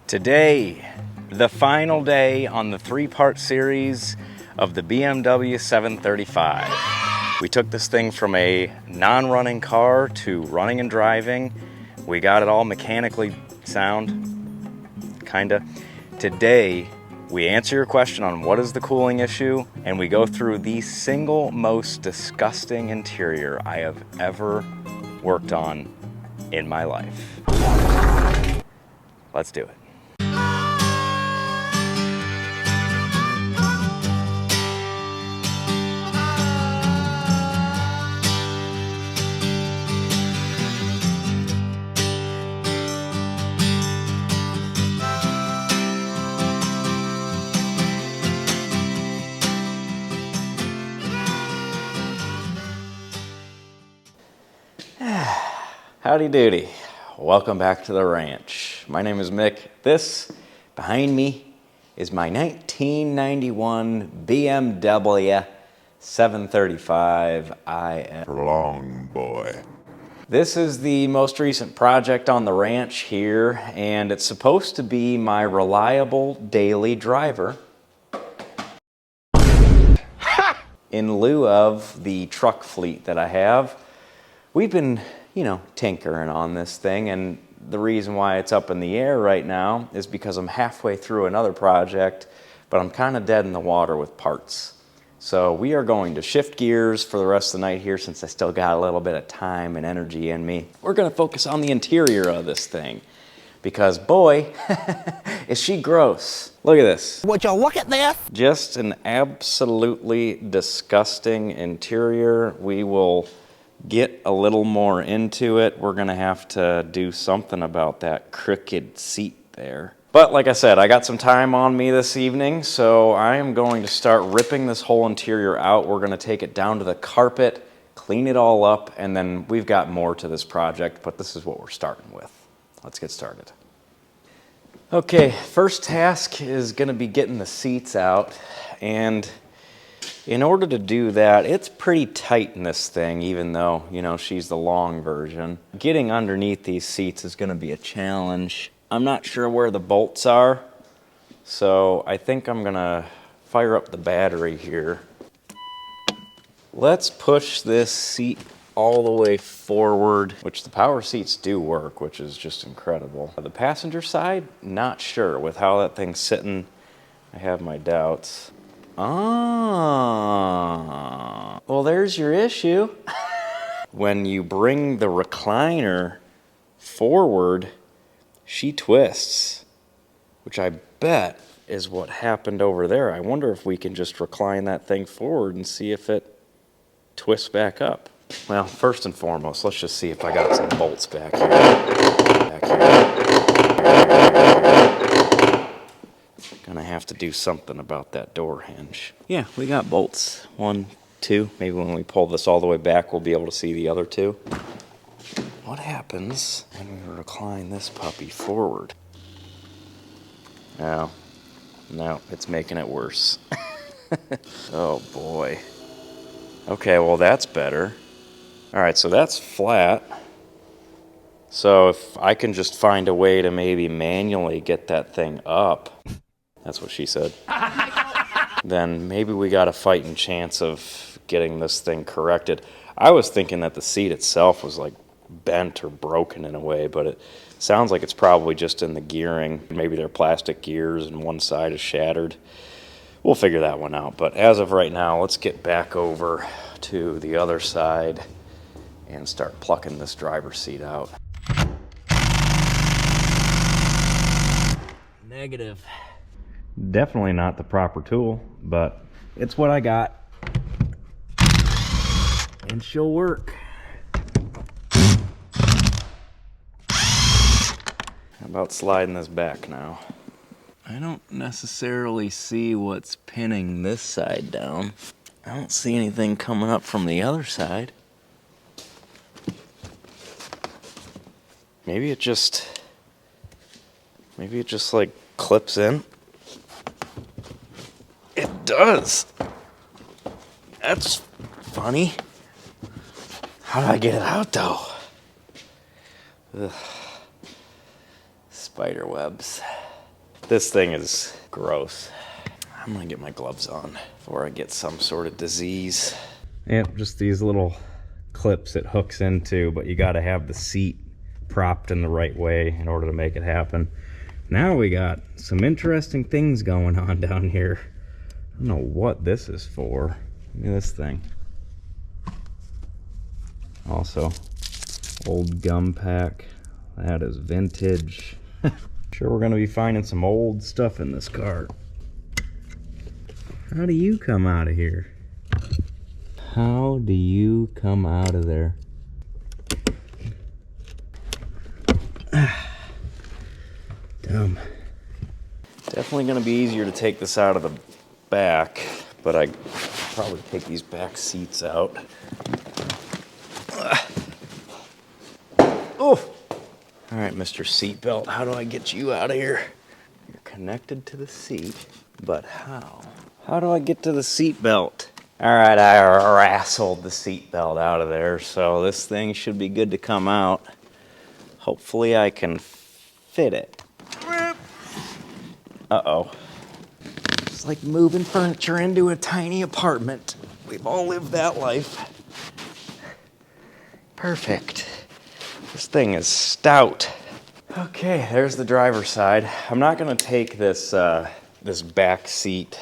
Today, the final day on the three-part series of the BMW 735. We took this thing from a non-running car to running and driving. We got it all mechanically sound, kinda. Today, we answer your question on what is the cooling issue, and we go through the single most disgusting interior I have ever worked on in my life. Let's do it. Howdy doody. Welcome back to the ranch. My name is Mick. This behind me is my 1991 BMW 735 IM. Long boy. This is the most recent project on the ranch here, and it's supposed to be my reliable daily driver in lieu of the truck fleet that I have. We've been tinkering on this thing, and the reason why it's up in the air right now is because I'm halfway through another project, but I'm kind of dead in the water with parts. So we are going to shift gears for the rest of the night here since I still got a little bit of time and energy in me. We're going to focus on the interior of this thing because boy, is she gross. Look at this. Would you look at this? Just an absolutely disgusting interior. We will get a little more into it. We're gonna have to do something about that crooked seat there. But like I said, I got some time on me this evening, so I am going to start ripping this whole interior out. We're gonna take it down to the carpet, clean it all up, and then we've got more to this project, but this is what we're starting with. Let's get started. Okay, first task is gonna be getting the seats out, and in order to do that, it's pretty tight in this thing, even though, she's the long version. Getting underneath these seats is going to be a challenge. I'm not sure where the bolts are, so I think I'm going to fire up the battery here. Let's push this seat all the way forward, which the power seats do work, which is just incredible. The passenger side, not sure. With how that thing's sitting, I have my doubts. Ah, well, there's your issue. When you bring the recliner forward, she twists, which I bet is what happened over there. I wonder if we can just recline that thing forward and see if it twists back up. Well, first and foremost, let's just see if I got some bolts back here. Gonna have to do something about that door hinge. Yeah, we got bolts. 1, 2. Maybe when we pull this all the way back, we'll be able to see the other two. What happens when we recline this puppy forward? No, it's making it worse. Oh boy. Okay, well that's better. All right, so that's flat. So if I can just find a way to maybe manually get that thing up, that's what she said, then maybe we got a fighting chance of getting this thing corrected. I was thinking that the seat itself was like bent or broken in a way, but it sounds like it's probably just in the gearing. Maybe they're plastic gears and one side is shattered. We'll figure that one out, but as of right now, let's get back over to the other side and start plucking this driver's seat out. Negative. Definitely not the proper tool, but it's what I got. And she'll work. How about sliding this back now? I don't necessarily see what's pinning this side down. I don't see anything coming up from the other side. Maybe it just like clips in. It does. That's funny. How do I get it out though? Ugh. Spider webs. This thing is gross. I'm gonna get my gloves on before I get some sort of disease. Yep, just these little clips it hooks into, but you gotta have the seat propped in the right way in order to make it happen. Now we got some interesting things going on down here. I don't know what this is for. Look at this thing. Also, old gum pack. That is vintage. Sure, we're gonna be finding some old stuff in this car. How do you come out of here? How do you come out of there? Dumb. Definitely gonna be easier to take this out of the back, but I probably take these back seats out. Oh! All right, Mr. Seatbelt, how do I get you out of here? You're connected to the seat, but how? How do I get to the seatbelt? All right, I wrestled the seatbelt out of there, so this thing should be good to come out. Hopefully I can fit it. Uh-oh. It's like moving furniture into a tiny apartment. We've all lived that life. Perfect. This thing is stout. Okay, there's the driver's side. I'm not gonna take this this back seat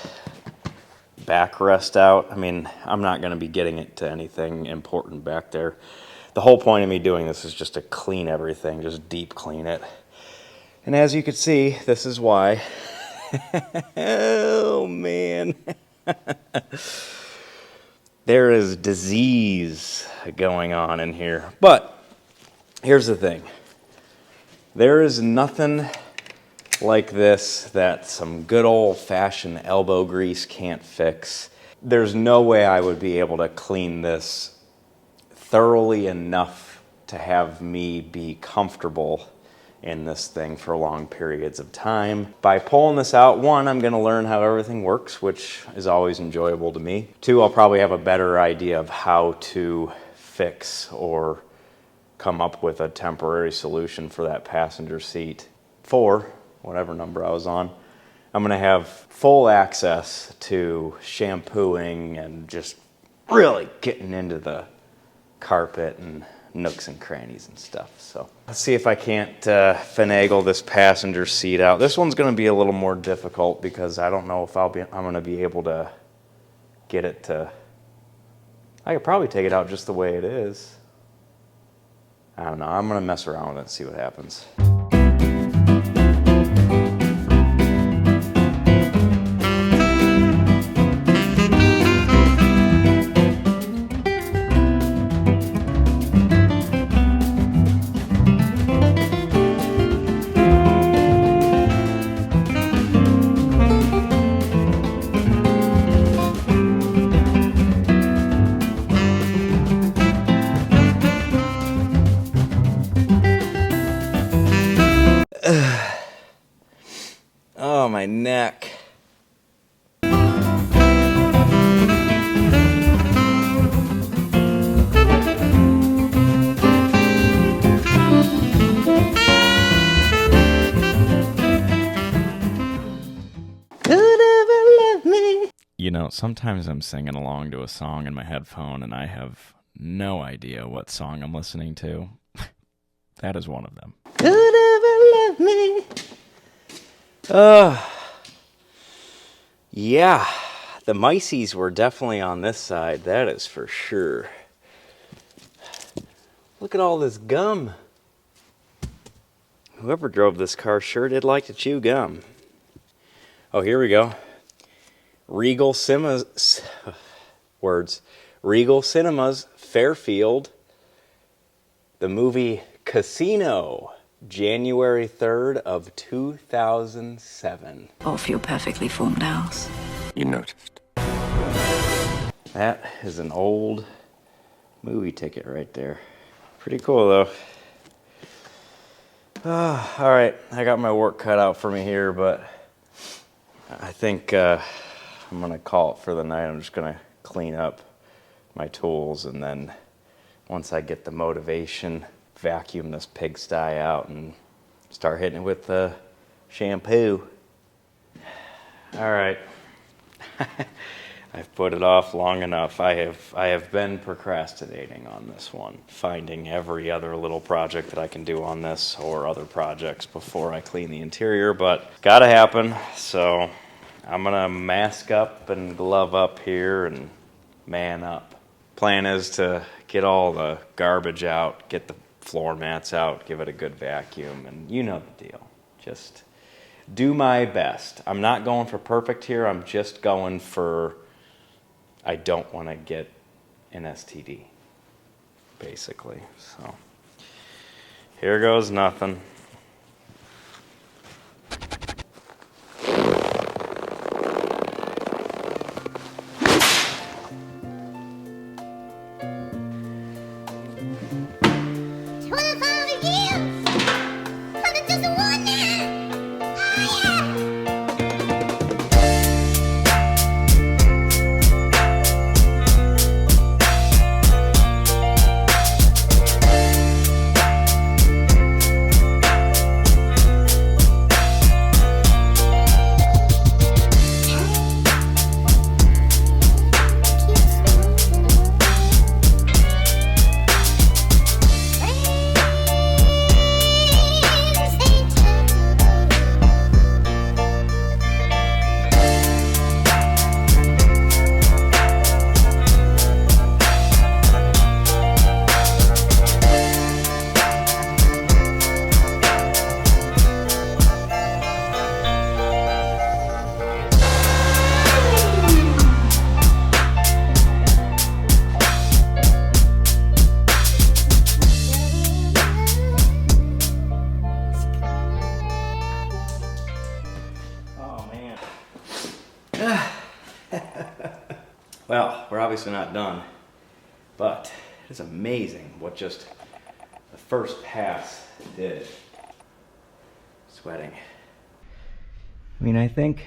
backrest out. I mean, I'm not gonna be getting it to anything important back there. The whole point of me doing this is just to clean everything, just deep clean it. And as you can see, this is why. Oh man. There is disease going on in here. But here's the thing. There is nothing like this that some good old-fashioned elbow grease can't fix. There's no way I would be able to clean this thoroughly enough to have me be comfortable in this thing for long periods of time. By pulling this out, one, I'm gonna learn how everything works, which is always enjoyable to me. Two, I'll probably have a better idea of how to fix or come up with a temporary solution for that passenger seat. Four, whatever number I was on, I'm gonna have full access to shampooing and just really getting into the carpet and nooks and crannies and stuff. So let's see if I can't finagle this passenger seat out. This one's gonna be a little more difficult because I don't know if I'm gonna be able to get it to, I could probably take it out just the way it is. I don't know, I'm gonna mess around with it and see what happens. Oh, my neck. You know, sometimes I'm singing along to a song in my headphone and I have no idea what song I'm listening to. That is one of them. Could ever love me. Yeah, the miceys were definitely on this side, that is for sure. Look at all this gum. Whoever drove this car sure did like to chew gum. Oh, here we go. Regal Cinemas, Regal Cinemas, Fairfield. The movie Casino. January 3rd of 2007. Off your perfectly formed house. You noticed. That is an old movie ticket right there. Pretty cool though. All right, I got my work cut out for me here, but I think I'm gonna call it for the night. I'm just gonna clean up my tools, and then once I get the motivation, vacuum this pigsty out and start hitting it with the shampoo. All right. I've put it off long enough. I have been procrastinating on this one, finding every other little project that I can do on this or other projects before I clean the interior, but it's gotta happen. So I'm gonna mask up and glove up here and man up. Plan is to get all the garbage out, get the floor mats out, give it a good vacuum, and you know the deal. Just do my best. I'm not going for perfect here. I'm just going for, I don't want to get an STD, basically. So here goes nothing. Well, we're obviously not done, but it's amazing what just the first pass did. Sweating. I mean, I think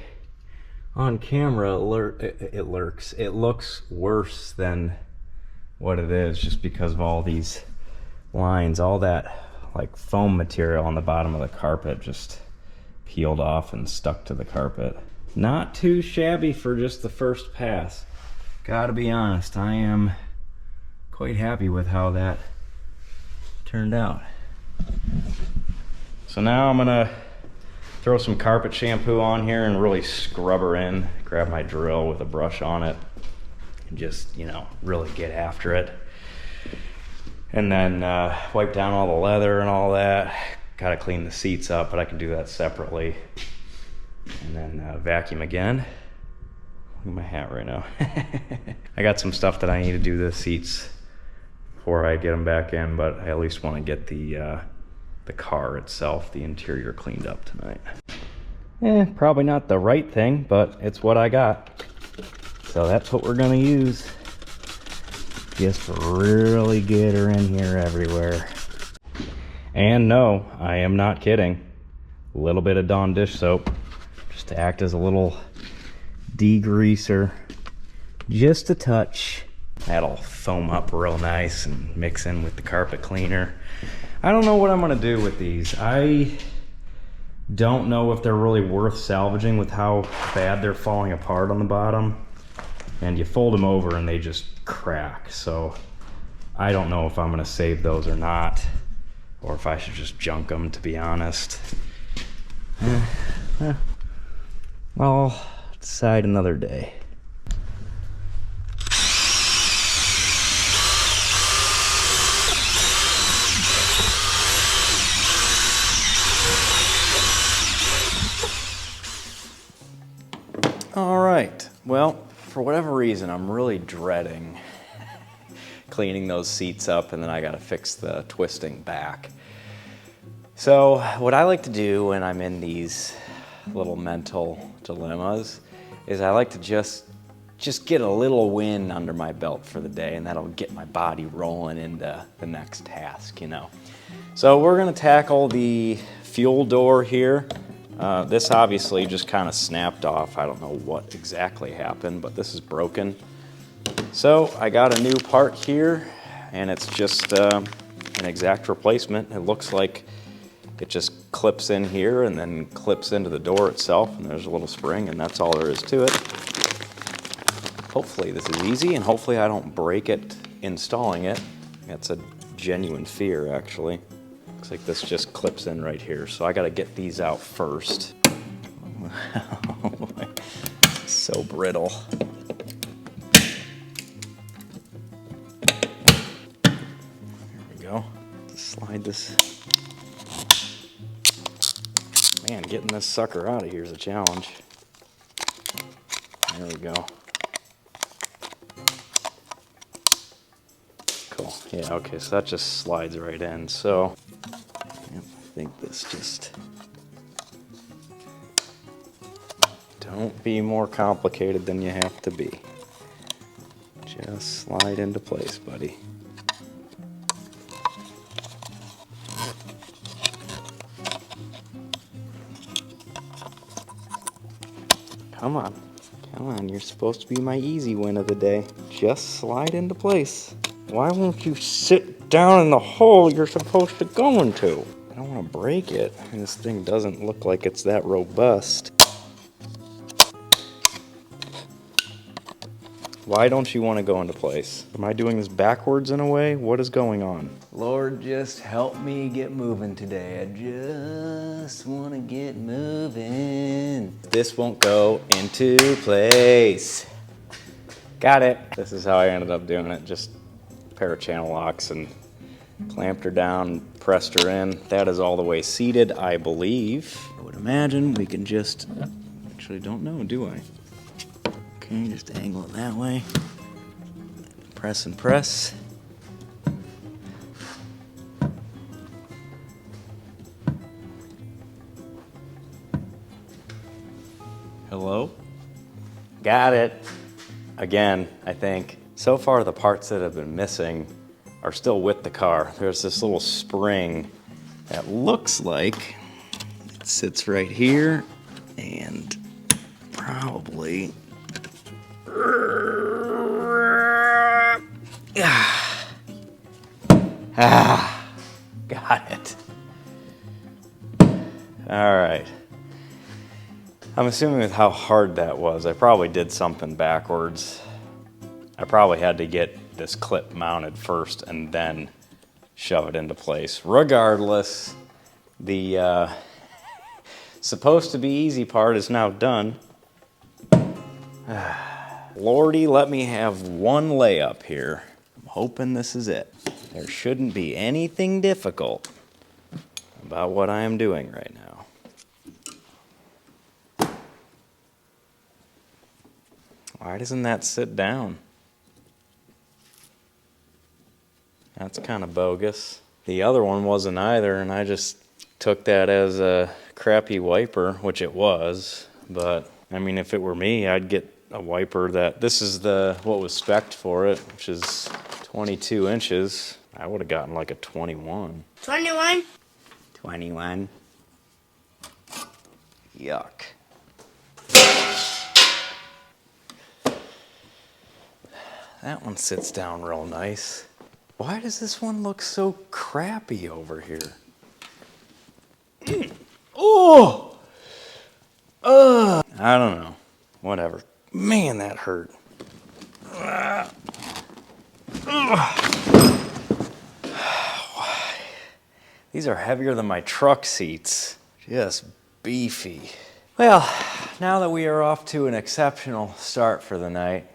on camera it looks worse than what it is, just because of all these lines, all that like foam material on the bottom of the carpet just peeled off and stuck to the carpet. Not too shabby for just the first pass. Gotta be honest, I am quite happy with how that turned out. So now I'm gonna throw some carpet shampoo on here and really scrub her in. Grab my drill with a brush on it and just, you know, really get after it. And then wipe down all the leather and all that. Gotta clean the seats up, but I can do that separately. And then vacuum again. Look at my hat right now. I got some stuff that I need to do to the seats before I get them back in, but I at least want to get the car itself, the interior, cleaned up tonight. Probably not the right thing, but it's what I got. So that's what we're gonna use. Just really get her in here everywhere. And no, I am not kidding. A little bit of Dawn dish soap, just to act as a little degreaser, just a touch. That'll foam up real nice and mix in with the carpet cleaner. I don't know what I'm gonna do with these. I don't know if they're really worth salvaging with how bad they're falling apart on the bottom. And you fold them over and they just crack. So I don't know if I'm gonna save those or not, or if I should just junk them, to be honest. I'll decide another day. All right, well, for whatever reason, I'm really dreading cleaning those seats up, and then I gotta fix the twisting back. So what I like to do when I'm in these little mental dilemmas is I like to just get a little win under my belt for the day, and that'll get my body rolling into the next task, you know. So we're gonna tackle the fuel door here. This obviously just kind of snapped off. I don't know what exactly happened, but this is broken. So I got a new part here, and it's just an exact replacement. It looks like it just clips in here and then clips into the door itself, and there's a little spring, and that's all there is to it. Hopefully this is easy, and hopefully I don't break it installing it. That's a genuine fear, actually. Looks like this just clips in right here, so I gotta get these out first. So brittle. There we go. Just slide this. Man, getting this sucker out of here is a challenge. There we go. Cool. Yeah, okay, so that just slides right in. So, yep, I think this just... Don't be more complicated than you have to be. Just slide into place, buddy. Come on. Come on, you're supposed to be my easy win of the day. Just slide into place. Why won't you sit down in the hole you're supposed to go into? I don't want to break it. This thing doesn't look like it's that robust. Why don't you want to go into place? Am I doing this backwards in a way? What is going on? Lord, just help me get moving today. I just want to get moving. This won't go into place. Got it. This is how I ended up doing it. Just a pair of channel locks and clamped her down, pressed her in. That is all the way seated, I believe. I would imagine we can just... Actually, don't know, do I? Okay, just angle it that way. Press and press. Hello? Got it. Again, I think. So far, the parts that have been missing are still with the car. There's this little spring that looks like it sits right here and probably... Got it. All right. I'm assuming with how hard that was, I probably did something backwards. I probably had to get this clip mounted first and then shove it into place. Regardless, the supposed to be easy part is now done. Lordy, let me have one layup here. I'm hoping this is it. There shouldn't be anything difficult about what I am doing right now. Why doesn't that sit down? That's kind of bogus. The other one wasn't either, and I just took that as a crappy wiper, which it was. But, I mean, if it were me, I'd get a wiper that... This is what was spec'd for it, which is 22 inches. I would have gotten like a 21. 21? 21. Yuck. That one sits down real nice. Why does this one look so crappy over here? Oh! I don't know. Whatever. Man, that hurt. These are heavier than my truck seats. Just beefy. Well, now that we are off to an exceptional start for the night,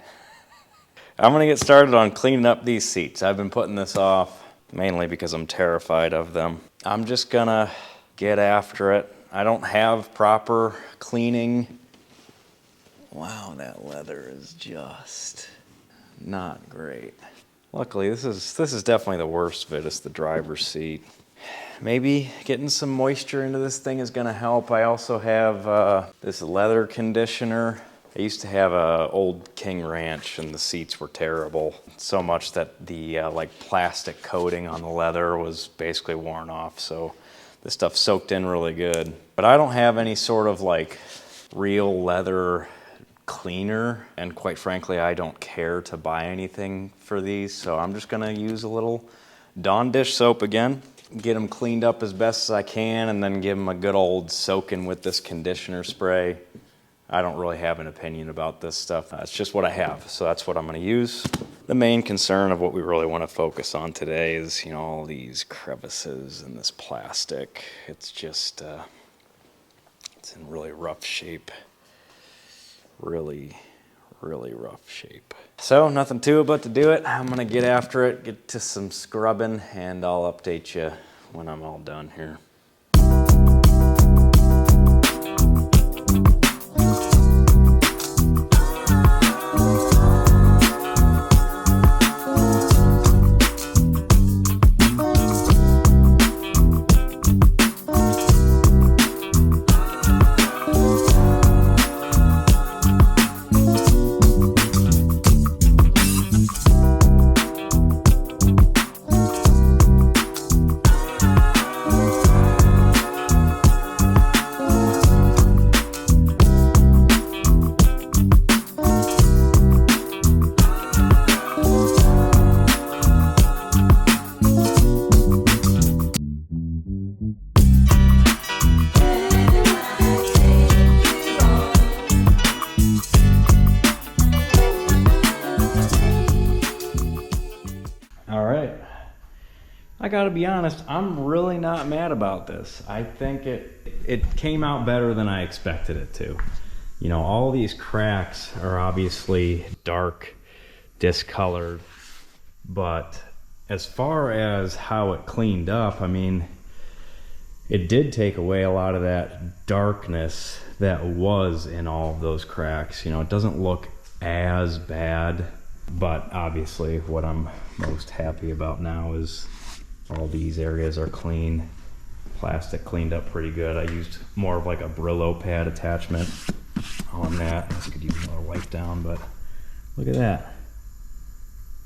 I'm gonna get started on cleaning up these seats. I've been putting this off mainly because I'm terrified of them. I'm just gonna get after it. I don't have proper cleaning. Wow, that leather is just not great. Luckily, this is definitely the worst of it. It's the driver's seat. Maybe getting some moisture into this thing is gonna help. I also have this leather conditioner. I used to have a old King Ranch and the seats were terrible. So much that the like plastic coating on the leather was basically worn off. So this stuff soaked in really good. But I don't have any sort of like real leather cleaner. And quite frankly, I don't care to buy anything for these. So I'm just gonna use a little Dawn dish soap again. get them cleaned up as best as I can, and then give them a good old soaking with this conditioner spray. I don't really have an opinion about this stuff. It's just what I have, so that's what I'm going to use. The main concern of what we really want to focus on today is, you know, all these crevices and this plastic. It's just, it's in really rough shape. Really rough shape. So nothing to it but to do it. I'm going to get after it, get to some scrubbing, and I'll update you when I'm all done here. I gotta be honest, I'm really not mad about this. I think it came out better than I expected it to. You know, all these cracks are obviously dark, discolored, but as far as how it cleaned up, I mean, it did take away a lot of that darkness that was in all of those cracks. You know, it doesn't look as bad, but obviously what I'm most happy about now is all these areas are clean. Plastic cleaned up pretty good. I used more of like a Brillo pad attachment on that. This could use another wipe down, but look at that.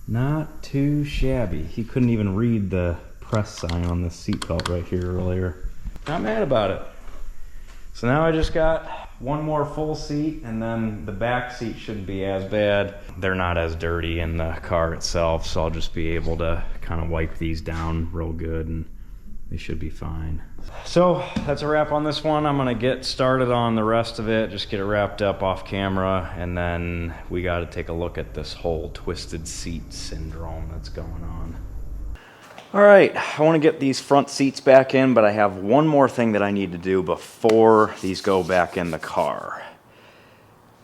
Not too shabby. He couldn't even read the press sign on this seatbelt right here earlier. Not mad about it. So now I just got one more full seat, and then the back seat shouldn't be as bad. They're not as dirty in the car itself, so I'll just be able to kind of wipe these down real good and they should be fine. So that's a wrap on this one. I'm gonna get started on the rest of it, just get it wrapped up off camera, and then we gotta take a look at this whole twisted seat syndrome that's going on. All right, I want to get these front seats back in, but I have one more thing that I need to do before these go back in the car.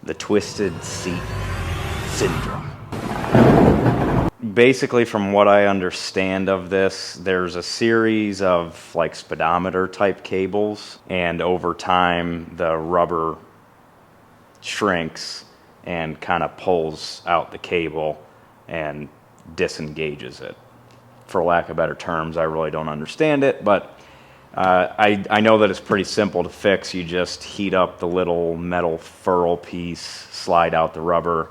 The twisted seat syndrome. Basically, from what I understand of this, there's a series of like speedometer type cables, and over time the rubber shrinks and kind of pulls out the cable and disengages it. For lack of better terms, I really don't understand it, but I know that it's pretty simple to fix. You just heat up the little metal ferrule piece, slide out the rubber,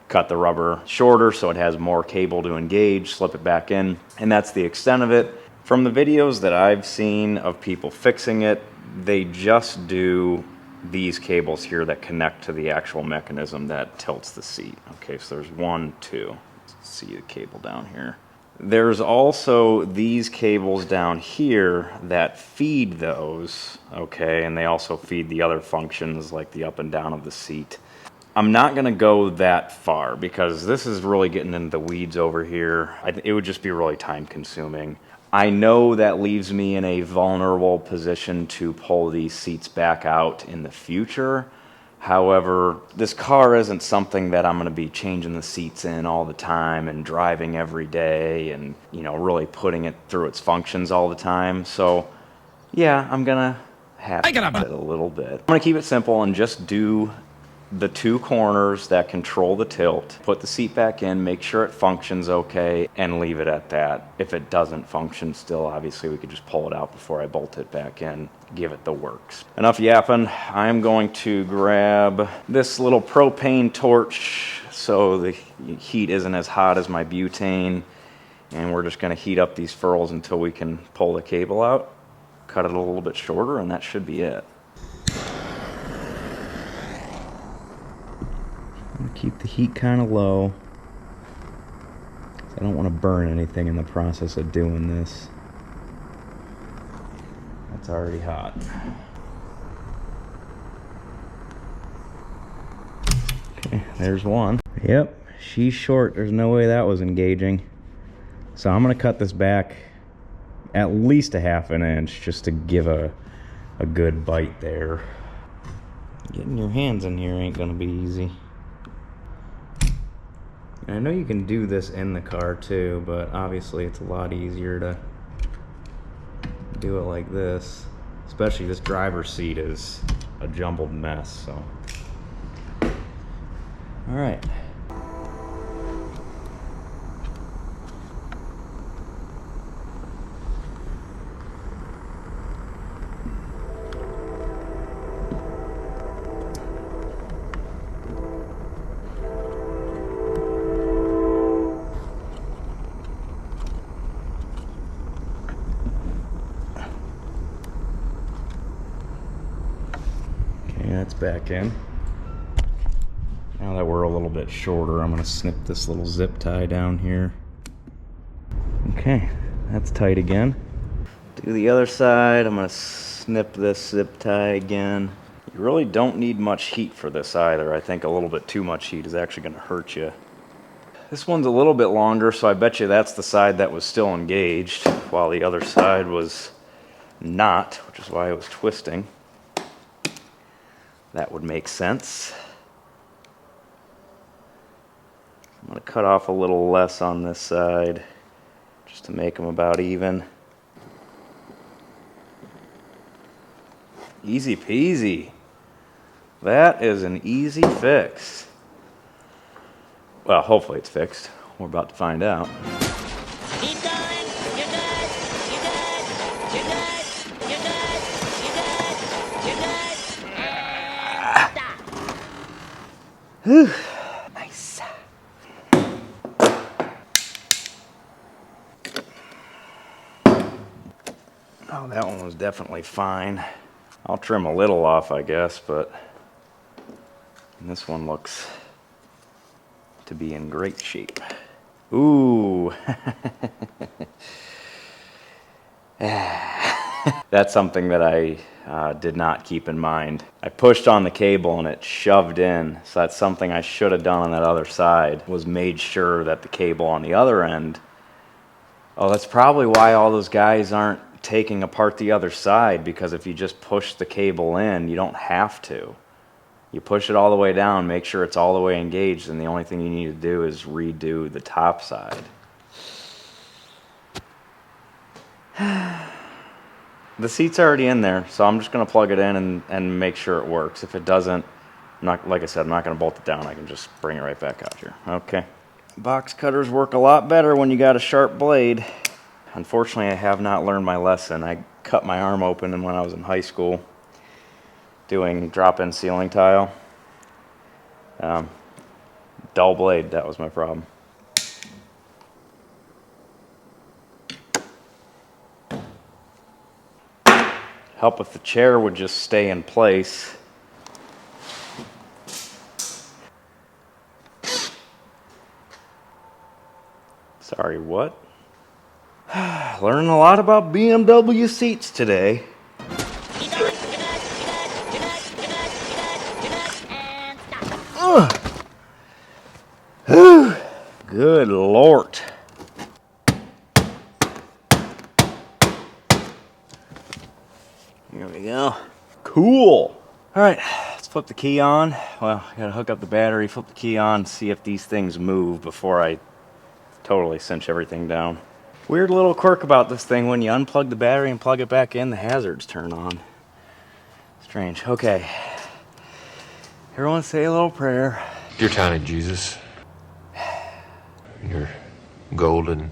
cut the rubber shorter so it has more cable to engage, slip it back in, and that's the extent of it. From the videos that I've seen of people fixing it, they just do these cables here that connect to the actual mechanism that tilts the seat. Okay, so there's one, two. Let's see the cable down here. There's also these cables down here that feed those, okay, and they also feed the other functions like the up and down of the seat. I'm not going to go that far because this is really getting into the weeds over here. It would just be really time consuming. I know that leaves me in a vulnerable position to pull these seats back out in the future. However, this car isn't something that I'm going to be changing the seats in all the time and driving every day and, you know, really putting it through its functions all the time. So, yeah, I'm going to have it a little bit. I'm going to keep it simple and just do the two corners that control the tilt, put the seat back in, make sure it functions okay, and leave it at that. If it doesn't function still, obviously we could just pull it out before I bolt it back in, give it the works. Enough yapping. I'm going to grab this little propane torch so the heat isn't as hot as my butane, and we're just going to heat up these furls until we can pull the cable out, cut it a little bit shorter, and that should be it. Keep the heat kind of low. I don't want to burn anything in the process of doing this. That's already hot. Okay, there's one. Yep, she's short. There's no way that was engaging. So I'm gonna cut this back at least a ½ an inch just to give a good bite there. Getting your hands in here ain't gonna be easy. And I know you can do this in the car too, but obviously it's a lot easier to do it like this. Especially this driver's seat is a jumbled mess, so. All right. That's back in. Now that we're a little bit shorter, I'm going to snip this little zip tie down here. Okay, that's tight again. Do the other side. I'm going to snip this zip tie again. You really don't need much heat for this either. I think a little bit too much heat is actually going to hurt you. This one's a little bit longer, so I bet you that's the side that was still engaged, while the other side was not, which is why it was twisting. That would make sense. I'm going to cut off a little less on this side just to make them about even. Easy peasy. That is an easy fix. Well, hopefully it's fixed. We're about to find out. Keep going. You're good. You're good. You're good. You're good. You're good. You're good. And stop. Whew. Nice. Oh, that one was definitely fine. I'll trim a little off, I guess, but this one looks to be in great shape. Ooh. That's something that I did not keep in mind. I pushed on the cable and it shoved in, so that's something I should have done on that other side, was made sure that the cable on the other end. Oh, that's probably why all those guys aren't taking apart the other side, because if you just push the cable in, you don't have to. You push it all the way down, make sure it's all the way engaged, and the only thing you need to do is redo the top side. The seat's already in there, so I'm just going to plug it in and make sure it works. If it doesn't, like I said, I'm not going to bolt it down. I can just bring it right back out here. Okay. Box cutters work a lot better when you got a sharp blade. Unfortunately, I have not learned my lesson. I cut my arm open when I was in high school doing drop-in ceiling tile. Dull blade, that was my problem. Help if the chair would just stay in place. Sorry, what? Learning a lot about BMW seats today. Keep going. You're good. You're good. You're good. You're good. You're good. And stop. Whew. Good Lord. Here we go. Cool. All right, let's flip the key on. Well, I gotta hook up the battery, flip the key on, see if these things move before I totally cinch everything down. Weird little quirk about this thing, when you unplug the battery and plug it back in, the hazards turn on. Strange. Okay. Everyone say a little prayer. Dear tiny Jesus, your golden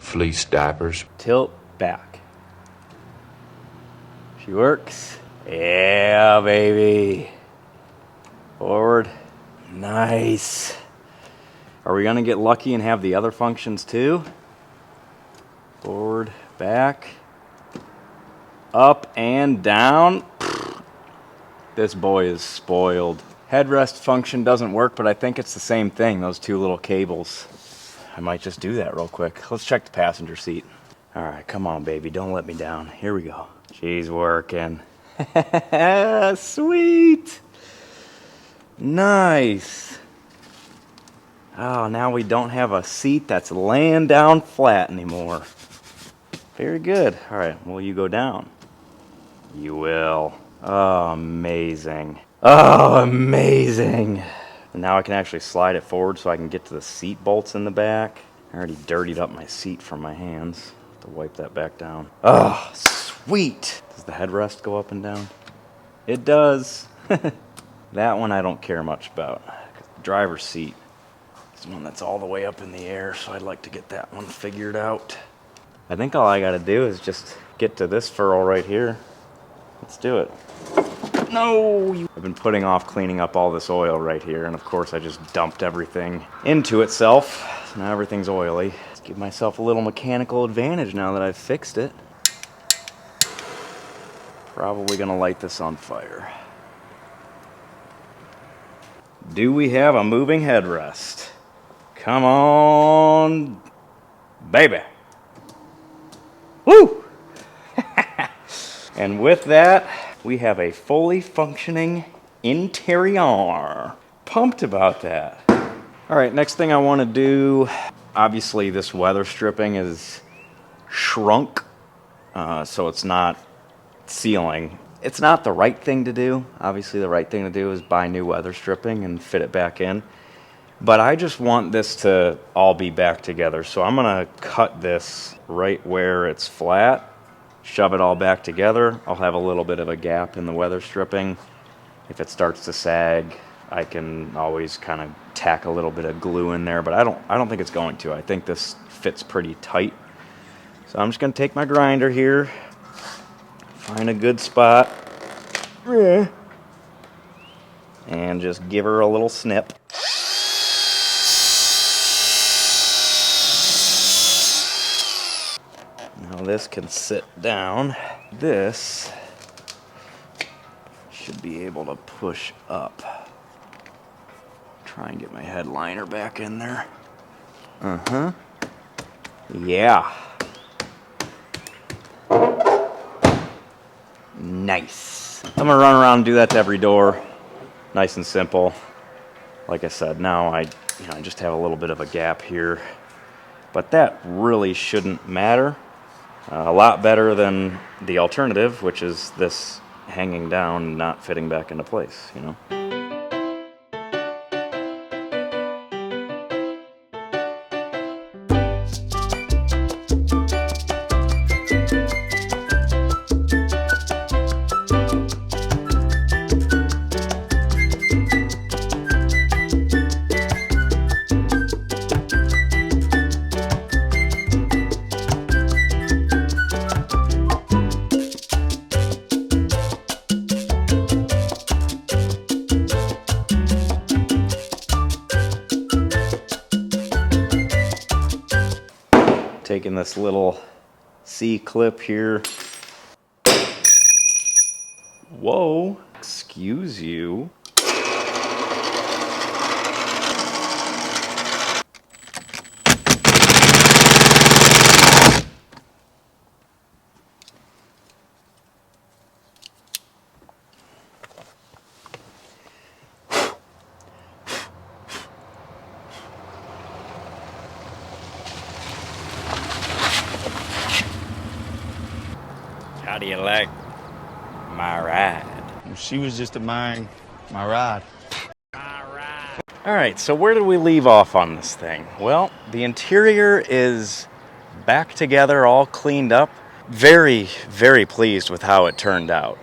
fleece diapers. Tilt back. She works. Yeah, baby. Forward. Nice. Are we gonna get lucky and have the other functions too? Forward, back, up and down. This boy is spoiled. Headrest function doesn't work, but I think it's the same thing, those two little cables. I might just do that real quick. Let's check the passenger seat. All right, come on, baby, don't let me down. Here we go. She's working. Sweet. Nice. Oh, now we don't have a seat that's laying down flat anymore. Very good. All right, will you go down? You will. Oh, amazing. Oh, amazing. And now I can actually slide it forward so I can get to the seat bolts in the back. I already dirtied up my seat from my hands. Have to wipe that back down. Oh, sweet. Does the headrest go up and down? It does. That one I don't care much about. The driver's seat is one that's all the way up in the air, so I'd like to get that one figured out. I think all I gotta do is just get to this furrow right here. Let's do it. No! I've been putting off cleaning up all this oil right here, and of course I just dumped everything into itself. So now everything's oily. Let's give myself a little mechanical advantage now that I've fixed it. Probably gonna light this on fire. Do we have a moving headrest? Come on, baby. Woo! And with that, we have a fully functioning interior. Pumped about that. All right, next thing I want to do, obviously this weather stripping is shrunk, so it's not sealing. It's not the right thing to do. Obviously the right thing to do is buy new weather stripping and fit it back in. But I just want this to all be back together. So I'm gonna cut this right where it's flat, shove it all back together. I'll have a little bit of a gap in the weather stripping. If it starts to sag, I can always kind of tack a little bit of glue in there, but I don't think it's going to. I think this fits pretty tight. So I'm just gonna take my grinder here, find a good spot, and just give her a little snip. Now this can sit down. This should be able to push up. Try and get my headliner back in there. Yeah. Nice. I'm gonna run around and do that to every door. Nice and simple. Like I said, now I just have a little bit of a gap here, but that really shouldn't matter. A lot better than the alternative, which is this hanging down and not fitting back into place, you know? Taking this little C-clip here. Whoa, excuse you. How do you like my ride? She was just admiring my ride. All right, so where did we leave off on this thing? Well, the interior is back together, all cleaned up. Very, very pleased with how it turned out.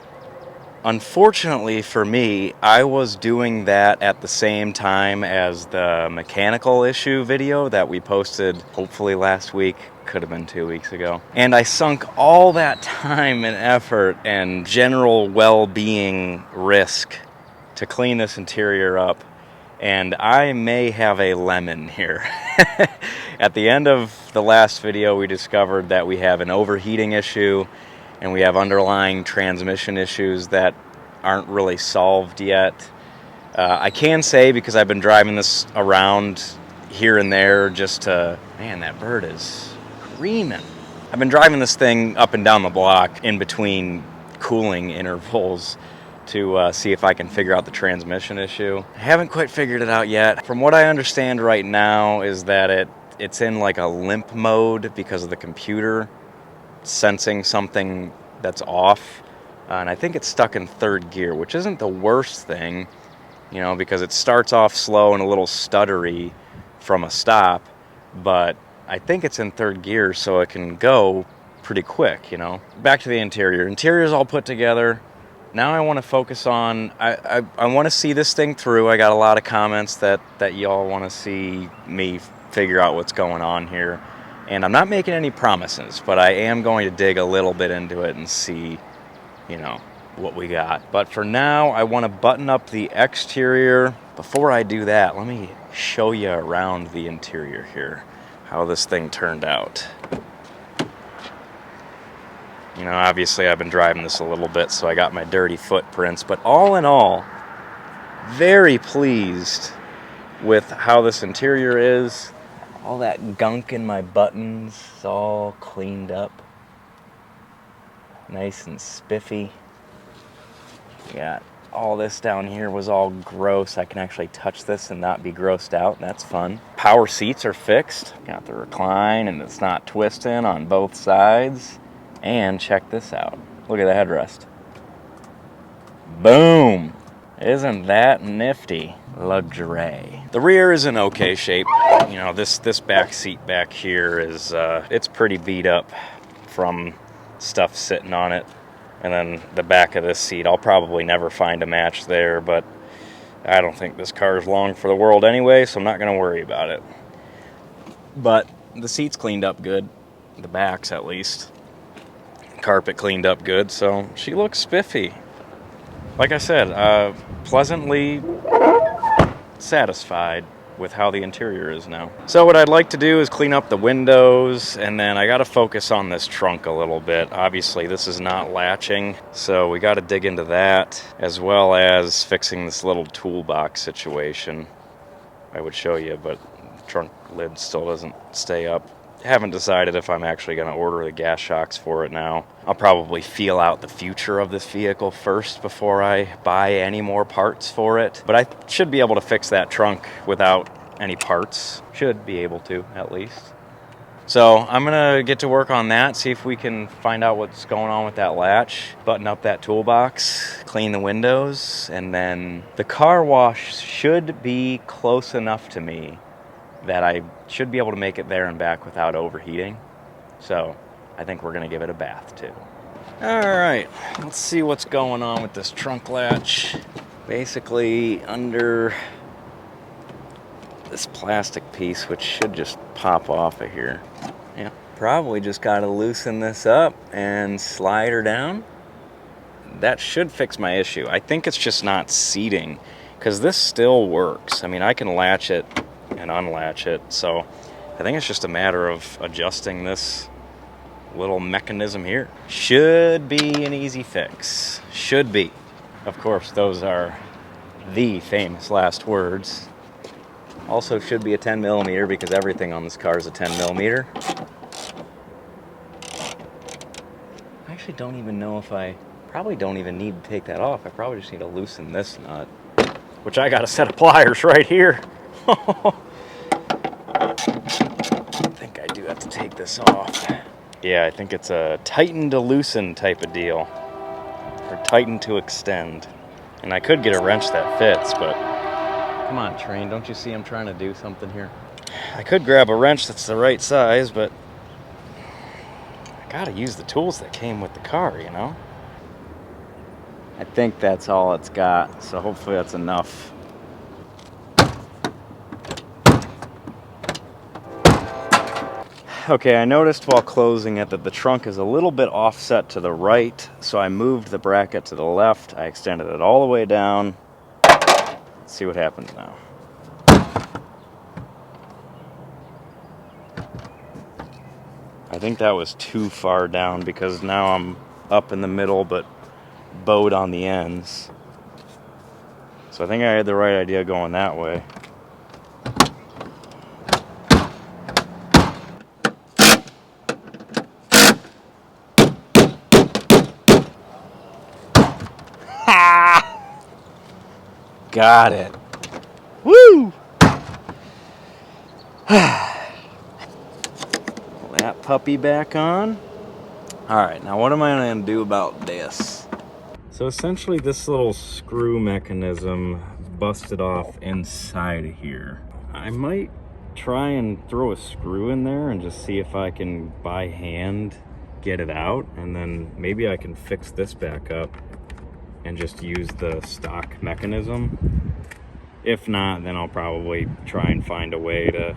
Unfortunately for me, I was doing that at the same time as the mechanical issue video that we posted hopefully last week, could have been 2 weeks ago. And I sunk all that time and effort and general well-being risk to clean this interior up, and I may have a lemon here. At the end of the last video, we discovered that we have an overheating issue and we have underlying transmission issues that aren't really solved yet. I can say, because I've been driving this around here and there just to, man, that bird is screaming. I've been driving this thing up and down the block in between cooling intervals to see if I can figure out the transmission issue. I haven't quite figured it out yet. From what I understand right now is that it's in like a limp mode because of the computer sensing something that's off. And I think it's stuck in third gear, which isn't the worst thing, you know, because it starts off slow and a little stuttery from a stop, but I think it's in third gear so it can go pretty quick, you know. Back to the interior. Interior's all put together. Now I want to focus on, I want to see this thing through. I got a lot of comments that y'all want to see me figure out what's going on here. And I'm not making any promises, but I am going to dig a little bit into it and see, you know, what we got. But for now, I want to button up the exterior. Before I do that, let me show you around the interior here, how this thing turned out. You know, obviously I've been driving this a little bit, so I got my dirty footprints, but all in all, very pleased with how this interior is. All that gunk in my buttons is all cleaned up. Nice and spiffy. Got all this down here was all gross. I can actually touch this and not be grossed out. That's fun. Power seats are fixed. Got the recline and it's not twisting on both sides. And check this out. Look at the headrest. Boom! Isn't that nifty? Luxury. The rear is in okay shape. You know, this back seat back here is it's pretty beat up from stuff sitting on it. And then the back of this seat, I'll probably never find a match there, but I don't think this car is long for the world anyway, so I'm not going to worry about it. But the seat's cleaned up good, the backs at least. Carpet cleaned up good, so she looks spiffy. Like I said, pleasantly satisfied with how the interior is now. So what I'd like to do is clean up the windows, and then I got to focus on this trunk a little bit. Obviously this is not latching, so we got to dig into that, as well as fixing this little toolbox situation. I would show you, but the trunk lid still doesn't stay up. Haven't decided if I'm actually going to order the gas shocks for it now. I'll probably feel out the future of this vehicle first before I buy any more parts for it. But I should be able to fix that trunk without any parts. Should be able to, at least. So I'm going to get to work on that, see if we can find out what's going on with that latch, button up that toolbox, clean the windows, and then the car wash should be close enough to me that I should be able to make it there and back without overheating. So I think we're gonna give it a bath too. All right, let's see what's going on with this trunk latch. Basically under this plastic piece, which should just pop off of here. Yeah, probably just gotta loosen this up and slide her down. That should fix my issue. I think it's just not seating, because this still works. I mean, I can latch it and unlatch it, so I think it's just a matter of adjusting this little mechanism here. Should be an easy fix. Should be. Of course, those are the famous last words. Also should be a 10 millimeter because everything on this car is a 10 millimeter. I actually don't even know if I probably don't even need to take that off. I probably just need to loosen this nut, which I got a set of pliers right here. I think I do have to take this off. Yeah, I think it's a tighten to loosen type of deal, or tighten to extend. And I could get a wrench that fits, but come on, train, don't you see I'm trying to do something here? I could grab a wrench that's the right size, but I gotta use the tools that came with the car, you know? I think that's all it's got, so hopefully that's enough. Okay, I noticed while closing it that the trunk is a little bit offset to the right, so I moved the bracket to the left. I extended it all the way down. Let's see what happens now. I think that was too far down because now I'm up in the middle but bowed on the ends. So I think I had the right idea going that way. Got it. Woo! Pull that puppy back on. All right, now what am I gonna do about this? So essentially this little screw mechanism busted off inside of here. I might try and throw a screw in there and just see if I can by hand get it out, and then maybe I can fix this back up and just use the stock mechanism. If not, then I'll probably try and find a way to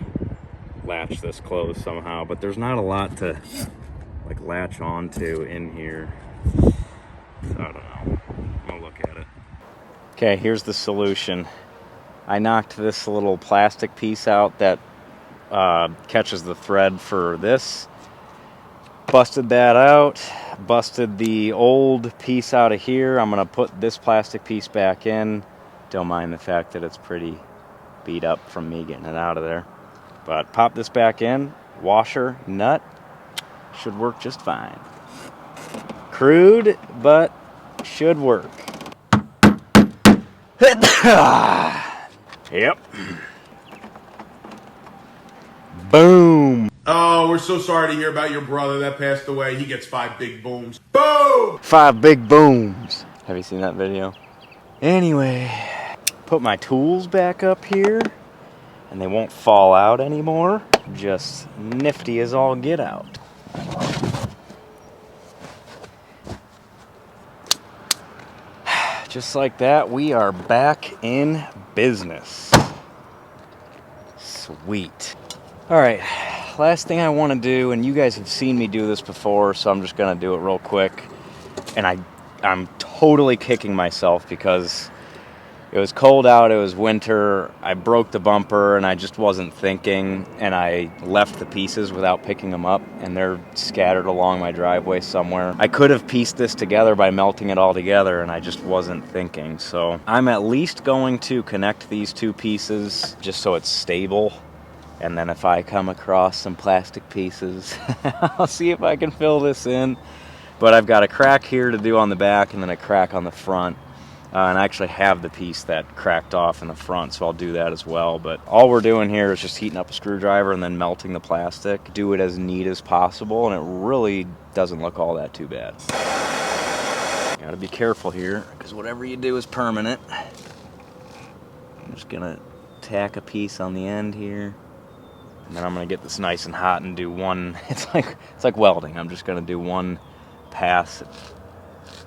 latch this closed somehow, but there's not a lot to like latch onto in here. So I don't know. I'll look at it. Okay, here's the solution. I knocked this little plastic piece out that catches the thread for this. Busted that out. Busted the old piece out of here. I'm gonna put this plastic piece back in. Don't mind the fact that it's pretty beat up from me getting it out of there. But pop this back in. Washer, nut. Should work just fine. Crude, but should work. Yep. Boom. Oh, we're so sorry to hear about your brother that passed away. He gets 5 big booms. Boom! 5 big booms. Have you seen that video? Anyway, put my tools back up here and they won't fall out anymore. Just nifty as all get out. Just like that, we are back in business. Sweet. All right, last thing I want to do, and you guys have seen me do this before, so I'm just gonna do it real quick. And I'm totally kicking myself because it was cold out, it was winter, I broke the bumper and I just wasn't thinking, and I left the pieces without picking them up, and they're scattered along my driveway somewhere. I could have pieced this together by melting it all together, and I just wasn't thinking. So I'm at least going to connect these two pieces just so it's stable. And then if I come across some plastic pieces, I'll see if I can fill this in. But I've got a crack here to do on the back and then a crack on the front. And I actually have the piece that cracked off in the front, so I'll do that as well. But all we're doing here is just heating up a screwdriver and then melting the plastic. Do it as neat as possible, and it really doesn't look all that too bad. Gotta be careful here, because whatever you do is permanent. I'm just gonna tack a piece on the end here. And then I'm gonna get this nice and hot and do one, it's like welding. I'm just gonna do one pass,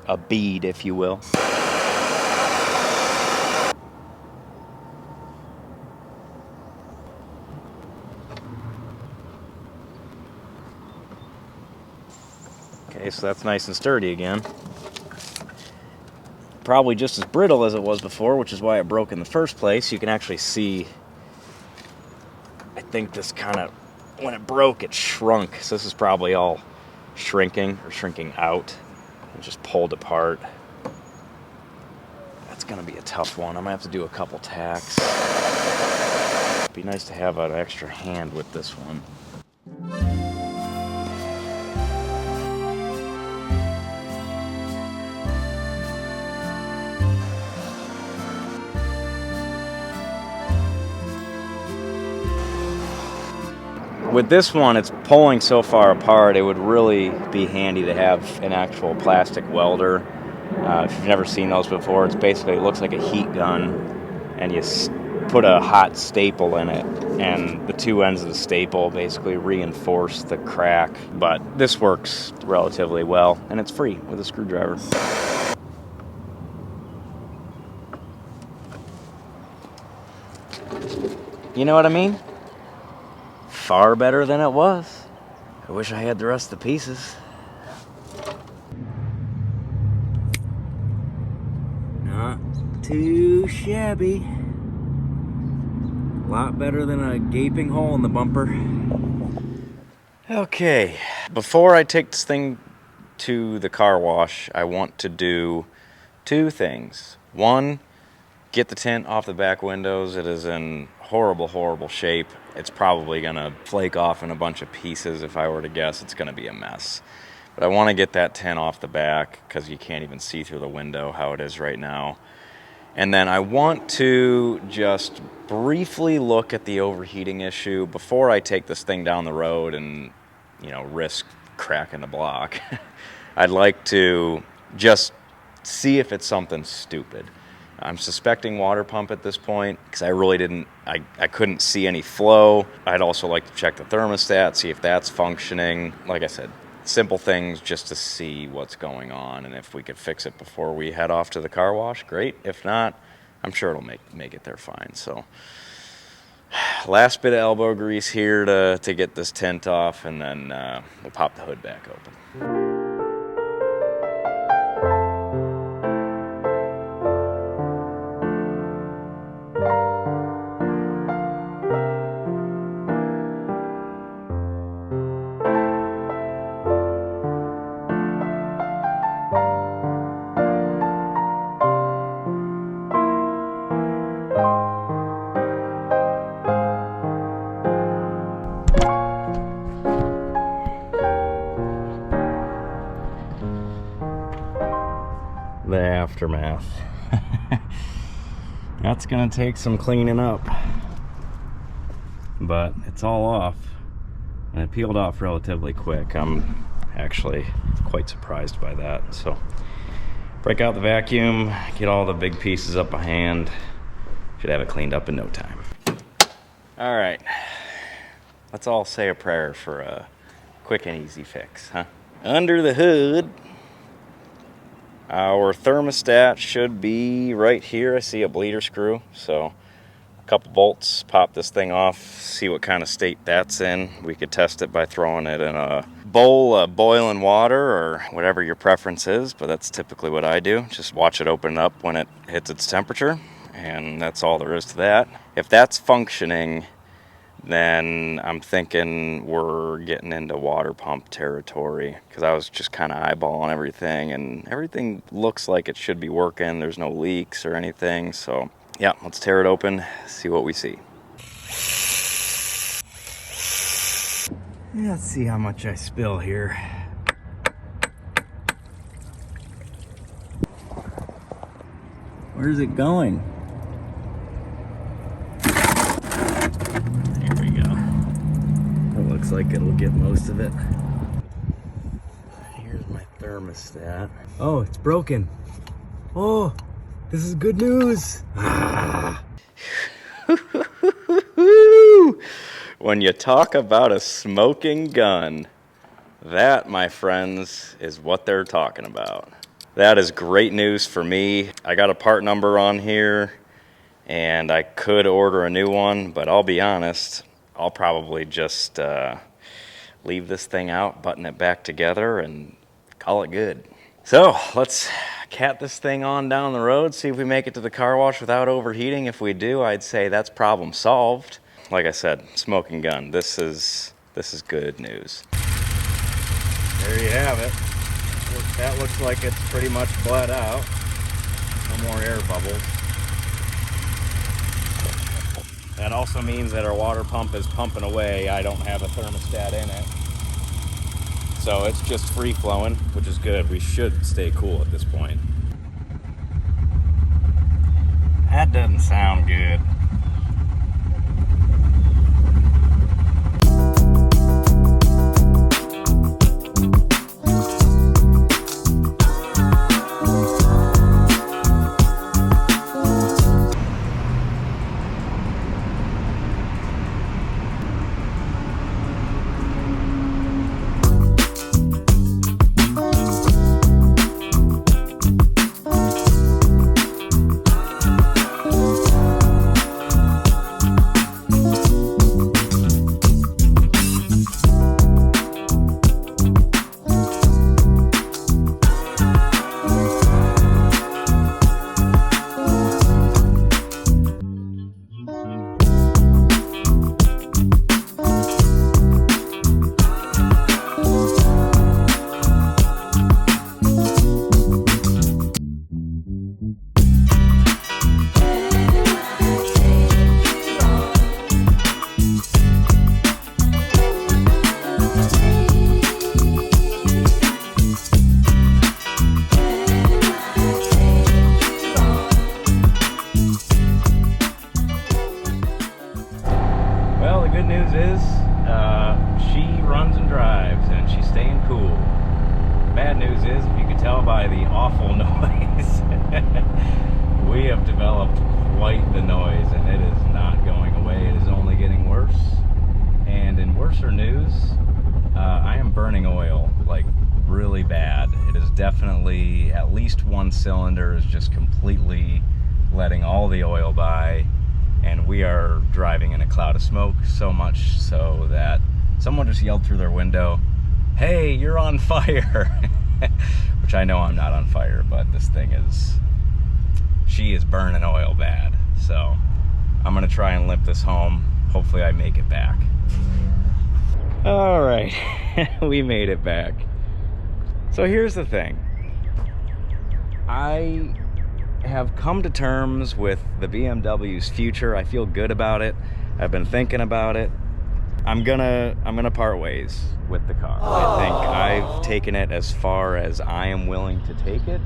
a bead, if you will. Okay, so that's nice and sturdy again. Probably just as brittle as it was before, which is why it broke in the first place. You can actually see, I think this kind of, when it broke, it shrunk. So this is probably all shrinking or shrinking out and just pulled apart. That's gonna be a tough one. I'm gonna have to do a couple tacks. It'd be nice to have an extra hand with this one. With this one, it's pulling so far apart, it would really be handy to have an actual plastic welder. If you've never seen those before, it's basically, it looks like a heat gun, and you put a hot staple in it, and the two ends of the staple basically reinforce the crack. But this works relatively well, and it's free with a screwdriver. You know what I mean? Far better than it was. I wish I had the rest of the pieces. Not too shabby. A lot better than a gaping hole in the bumper. Okay, before I take this thing to the car wash, I want to do two things. One, get the tint off the back windows. It is in horrible, horrible shape. It's probably gonna flake off in a bunch of pieces. If I were to guess, it's gonna be a mess. But I wanna get that tint off the back because you can't even see through the window how it is right now. And then I want to just briefly look at the overheating issue before I take this thing down the road and, you know, risk cracking the block. I'd like to just see if it's something stupid. I'm suspecting water pump at this point because I really didn't, I couldn't see any flow. I'd also like to check the thermostat, see if that's functioning. Like I said, simple things just to see what's going on, and if we could fix it before we head off to the car wash, great. If not, I'm sure it'll make it there fine. So last bit of elbow grease here to get this tint off, and then we'll pop the hood back open. The aftermath. That's gonna take some cleaning up, but it's all off, and it peeled off relatively quick. I'm actually quite surprised by that. So break out the vacuum, get all the big pieces up by hand. Should have it cleaned up in no time. All right, let's all say a prayer for a quick and easy fix, huh? Under the hood, our thermostat should be right here. I see a bleeder screw, so a couple bolts, pop this thing off, see what kind of state that's in. We could test it by throwing it in a bowl of boiling water or whatever your preference is, but that's typically what I do. Just watch it open up when it hits its temperature, and that's all there is to that. If that's functioning, then I'm thinking we're getting into water pump territory, because I was just kind of eyeballing everything, and everything looks like it should be working. There's no leaks or anything. So yeah, let's tear it open, see what we see. Let's see how much I spill here. Where's it going? Looks like it'll get most of it. Here's my thermostat. Oh, it's broken. Oh, this is good news. When you talk about a smoking gun, that, my friends, is what they're talking about. That is great news for me. I got a part number on here, and I could order a new one, but I'll be honest, I'll probably just leave this thing out, button it back together, and call it good. So let's cat this thing on down the road, see if we make it to the car wash without overheating. If we do, I'd say that's problem solved. Like I said, smoking gun. This is good news. There you have it. That looks like it's pretty much bled out. No more air bubbles. That also means that our water pump is pumping away. I don't have a thermostat in it. So it's just free flowing, which is good. We should stay cool at this point. That doesn't sound good. tell by the awful noise, we have developed quite the noise, and it is not going away. It is only getting worse. And in worser news, I am burning oil, like really bad. It is definitely, at least one cylinder is just completely letting all the oil by, and we are driving in a cloud of smoke, so much so that someone just yelled through their window, "Hey, you're on fire!" Which I know I'm not on fire, but this thing is, she is burning oil bad. So I'm gonna try and limp this home. Hopefully I make it back. All right, we made it back. So here's the thing. I have come to terms with the BMW's future. I feel good about it. I've been thinking about it. I'm gonna part ways with the car. I think I've taken it as far as I am willing to take it.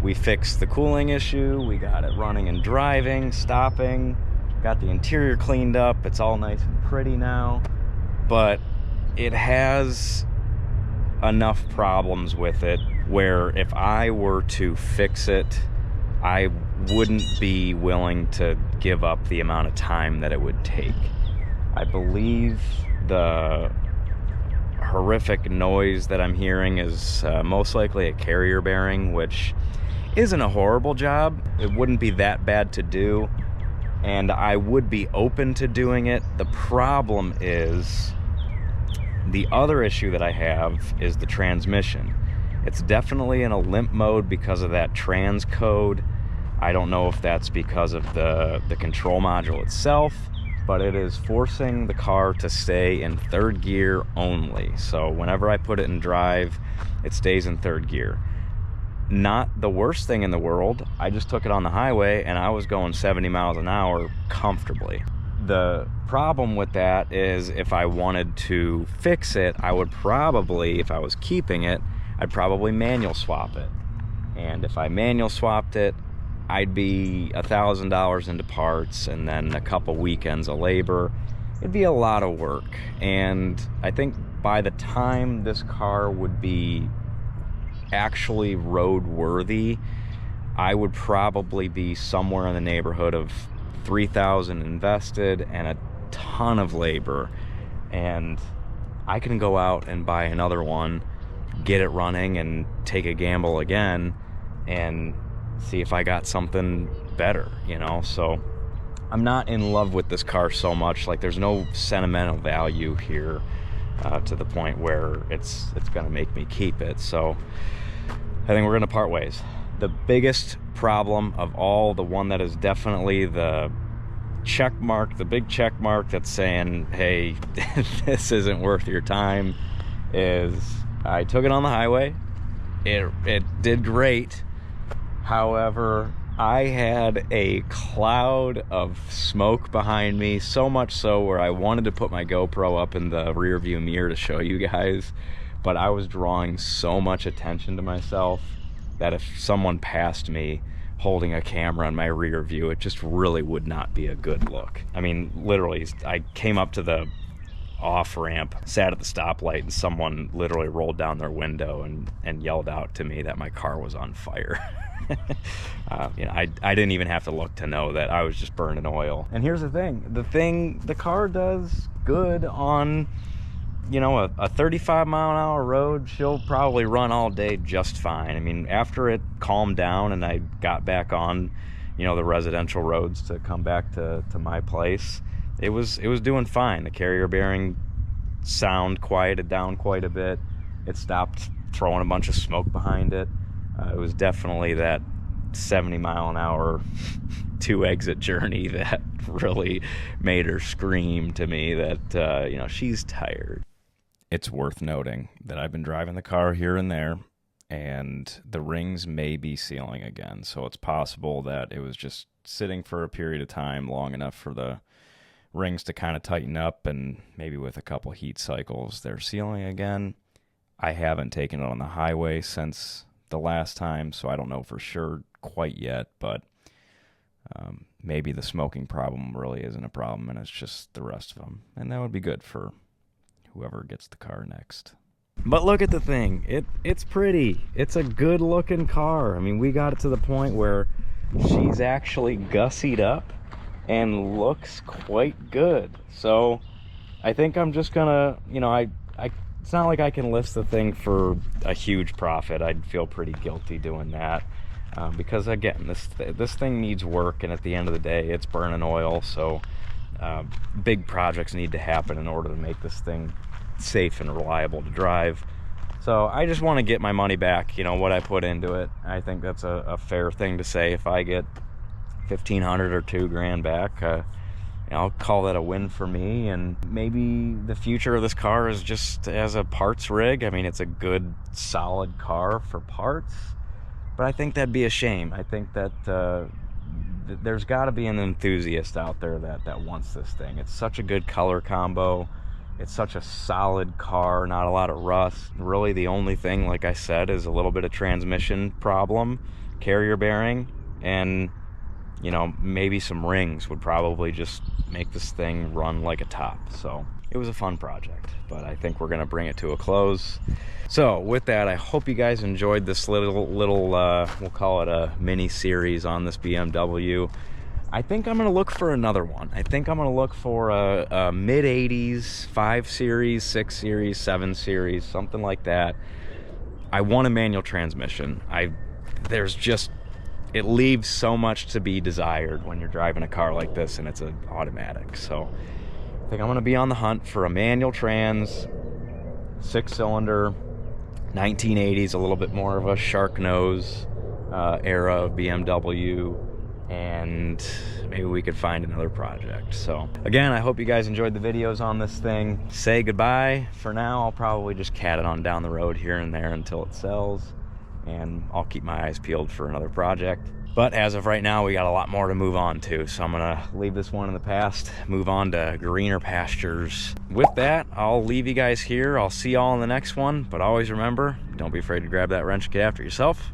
We fixed the cooling issue. We got it running and driving, stopping. Got the interior cleaned up. It's all nice and pretty now. But it has enough problems with it where if I were to fix it, I wouldn't be willing to give up the amount of time that it would take. I believe the horrific noise that I'm hearing is most likely a carrier bearing, which isn't a horrible job. It wouldn't be that bad to do, and I would be open to doing it. The problem is, the other issue that I have is the transmission. It's definitely in a limp mode because of that trans code. I don't know if that's because of the control module itself, but it is forcing the car to stay in third gear only. So whenever I put it in drive, it stays in third gear. Not the worst thing in the world. I just took it on the highway and I was going 70 miles an hour comfortably. The problem with that is if I wanted to fix it, I would probably, if I was keeping it, I'd probably manual swap it. And if I manual swapped it, I'd be $1,000 into parts and then a couple weekends of labor. It'd be a lot of work. And I think by the time this car would be actually roadworthy, I would probably be somewhere in the neighborhood of $3,000 invested and a ton of labor. And I can go out and buy another one, get it running, and take a gamble again and see if I got something better, you know? So I'm not in love with this car so much. Like, there's no sentimental value here to the point where it's gonna make me keep it. So I think we're gonna part ways. The biggest problem of all, the one that is definitely the check mark, the big check mark that's saying, hey, this isn't worth your time, is I took it on the highway. It did great. However, I had a cloud of smoke behind me, so much so where I wanted to put my GoPro up in the rear view mirror to show you guys, but I was drawing so much attention to myself that if someone passed me holding a camera in my rear view, it just really would not be a good look. I mean, literally, I came up to the off ramp, sat at the stoplight, and someone literally rolled down their window and yelled out to me that my car was on fire. You know, I didn't even have to look to know that I was just burning oil. And here's the thing, the car does good on, you know, a 35 mile an hour road. She'll probably run all day just fine. I mean, after it calmed down and I got back on, you know, the residential roads to come back to my place, it was doing fine. The carrier bearing sound quieted down quite a bit. It stopped throwing a bunch of smoke behind it. It was definitely that 70 mile an hour two exit journey that really made her scream to me that, you know, she's tired. It's worth noting that I've been driving the car here and there, and the rings may be sealing again. So it's possible that it was just sitting for a period of time long enough for the rings to kind of tighten up, and maybe with a couple heat cycles they're sealing again. I haven't taken it on the highway since the last time, so I don't know for sure quite yet, but maybe the smoking problem really isn't a problem and it's just the rest of them, and that would be good for whoever gets the car next. But look at the thing. It's pretty. It's a good looking car. I mean, we got it to the point where she's actually gussied up and looks quite good. So I think I'm just gonna, you know, it's not like I can list the thing for a huge profit. I'd feel pretty guilty doing that. Because again, this thing needs work, and at the end of the day, it's burning oil. So big projects need to happen in order to make this thing safe and reliable to drive. So I just want to get my money back, you know, what I put into it. I think that's a fair thing to say. If I get $1,500 or $2,000 back, I'll call that a win for me. And maybe the future of this car is just as a parts rig. I mean, it's a good solid car for parts, but I think that'd be a shame. I think that there's got to be an enthusiast out there that wants this thing. It's such a good color combo. It's such a solid car, not a lot of rust. Really the only thing, like I said, is a little bit of transmission problem, carrier bearing, and you know, maybe some rings would probably just make this thing run like a top. So it was a fun project, but I think we're gonna bring it to a close. So with that, I hope you guys enjoyed this little we'll call it a mini series on this BMW. I think I'm gonna look for another one. I think I'm gonna look for a mid-80s 5 series, 6 series, 7 series, something like that. I want a manual transmission. It leaves so much to be desired when you're driving a car like this and it's an automatic. So I think I'm gonna be on the hunt for a manual trans, 6-cylinder, 1980s, a little bit more of a shark nose era of BMW, and maybe we could find another project. So again, I hope you guys enjoyed the videos on this thing. Say goodbye for now. I'll probably just cat it on down the road here and there until it sells, and I'll keep my eyes peeled for another project. But as of right now, we got a lot more to move on to, so I'm gonna leave this one in the past, move on to greener pastures. With that, I'll leave you guys here. I'll see y'all in the next one, but always remember, don't be afraid to grab that wrench and get after yourself.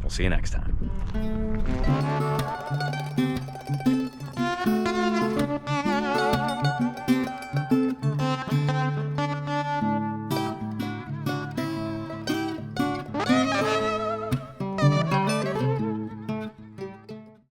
We'll see you next time.